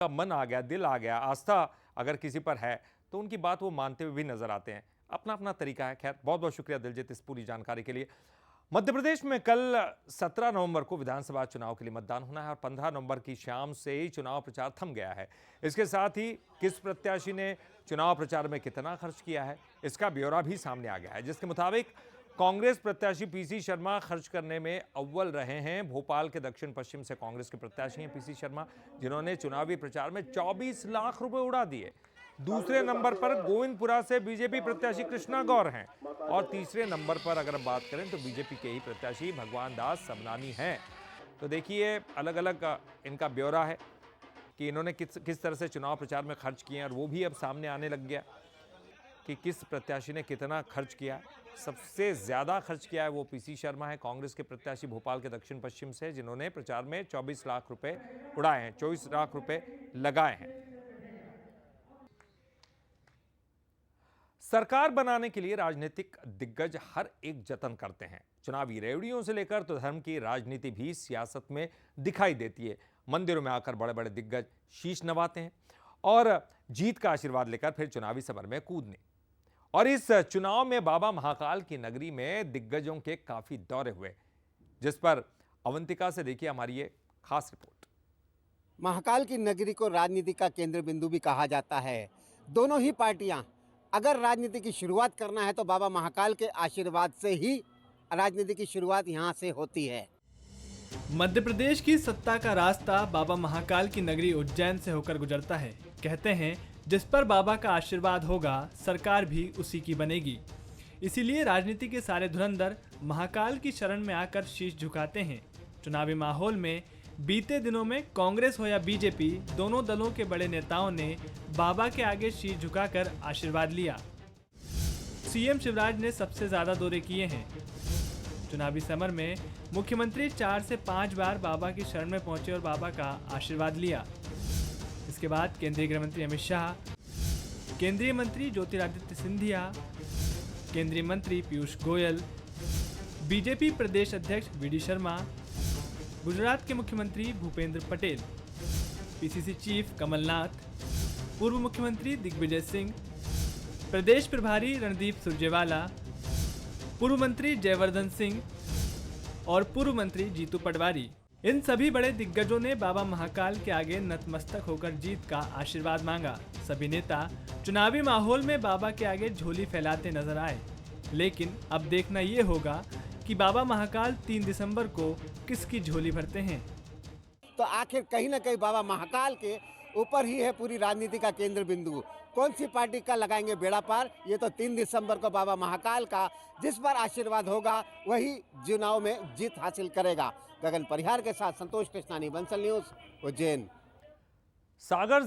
का मन आ गया, दिल आ गया, आस्था अगर किसी पर है तो उनकी बात वो मानते हुए भी नजर आते हैं। अपना अपना तरीका है। खैर, बहुत बहुत शुक्रिया दिलजीत इस पूरी जानकारी के लिए। मध्य प्रदेश में कल 17 नवंबर को विधानसभा चुनाव के लिए मतदान होना है और 15 नवंबर की शाम से ही चुनाव प्रचार थम गया है। इसके साथ ही किस प्रत्याशी ने चुनाव प्रचार में कितना खर्च किया है, इसका ब्यौरा भी सामने आ गया है, जिसके मुताबिक कांग्रेस प्रत्याशी पीसी शर्मा खर्च करने में अव्वल रहे हैं। भोपाल के दक्षिण पश्चिम से कांग्रेस के प्रत्याशी हैं पीसी शर्मा, जिन्होंने चुनावी प्रचार में 24 लाख रुपए उड़ा दिए। दूसरे नंबर पर गोविंदपुरा से बीजेपी प्रत्याशी कृष्णा गौर हैं और तीसरे नंबर पर अगर हम बात करें तो बीजेपी के ही प्रत्याशी भगवान दास सबनानी हैं। तो देखिए, अलग अलग इनका ब्यौरा है कि इन्होंने किस तरह से चुनाव प्रचार में खर्च किए, और वो भी अब सामने आने लग गया कि किस प्रत्याशी ने कितना खर्च किया। सबसे ज्यादा खर्च किया है वो पीसी शर्मा है, कांग्रेस के प्रत्याशी भोपाल के दक्षिण पश्चिम से, जिन्होंने प्रचार में 24 लाख रुपए उड़ाए हैं, 24 लाख रुपए लगाए हैं। सरकार बनाने के लिए राजनीतिक दिग्गज हर एक जतन करते हैं। चुनावी रेवड़ियों से लेकर तो धर्म की राजनीति भी सियासत में दिखाई देती है। मंदिरों में आकर बड़े बड़े दिग्गज शीश नवाते हैं और जीत का आशीर्वाद लेकर फिर चुनावी समर में कूदने। और इस चुनाव में बाबा महाकाल की नगरी में दिग्गजों के काफी दौरे हुए, जिस पर अवंतिका से देखिए हमारी ये खास रिपोर्ट। महाकाल की नगरी को राजनीति का केंद्र बिंदु भी कहा जाता है। दोनों ही पार्टियां अगर राजनीति की शुरुआत करना है तो बाबा महाकाल के आशीर्वाद से ही राजनीति की शुरुआत यहां से होती है। मध्य प्रदेश की सत्ता का रास्ता बाबा महाकाल की नगरी उज्जैन से होकर गुजरता है। कहते हैं जिस पर बाबा का आशीर्वाद होगा सरकार भी उसी की बनेगी। इसीलिए राजनीति के सारे धुरंधर महाकाल की शरण में आकर शीश झुकाते हैं। चुनावी माहौल में बीते दिनों में कांग्रेस हो या बीजेपी, दोनों दलों के बड़े नेताओं ने बाबा के आगे शीश झुकाकर आशीर्वाद लिया। सीएम शिवराज ने सबसे ज्यादा दौरे किए हैं। चुनावी समर में मुख्यमंत्री 4 से 5 बार बाबा की शरण में पहुंचे और बाबा का आशीर्वाद लिया। इसके बाद केंद्रीय गृह मंत्री अमित शाह, केंद्रीय मंत्री ज्योतिरादित्य सिंधिया, केंद्रीय मंत्री पीयूष गोयल, बीजेपी प्रदेश अध्यक्ष वीडी शर्मा, गुजरात के मुख्यमंत्री भूपेंद्र पटेल, पीसीसी चीफ कमलनाथ, पूर्व मुख्यमंत्री दिग्विजय सिंह, प्रदेश प्रभारी रणदीप सुरजेवाला, पूर्व मंत्री जयवर्धन सिंह और पूर्व मंत्री जीतू पटवारी। इन सभी बड़े दिग्गजों ने बाबा महाकाल के आगे नतमस्तक होकर जीत का आशीर्वाद मांगा। सभी नेता चुनावी माहौल में बाबा के आगे झोली फैलाते नजर आए, लेकिन अब देखना ये होगा कि बाबा महाकाल 3 दिसंबर को किसकी झोली भरते हैं। तो आखिर कहीं ना कहीं बाबा महाकाल के ऊपर ही है पूरी राजनीति का केंद्र बिंदु। कौन सी पार्टी का लगाएंगे बेड़ा पार, ये तो 3 दिसंबर को बाबा महाकाल का जिस पर आशीर्वाद होगा वही चुनाव में जीत हासिल करेगा। गगन परिहार के साथ संतोष कृष्णानी, बंसल न्यूज, उज्जैन। सागर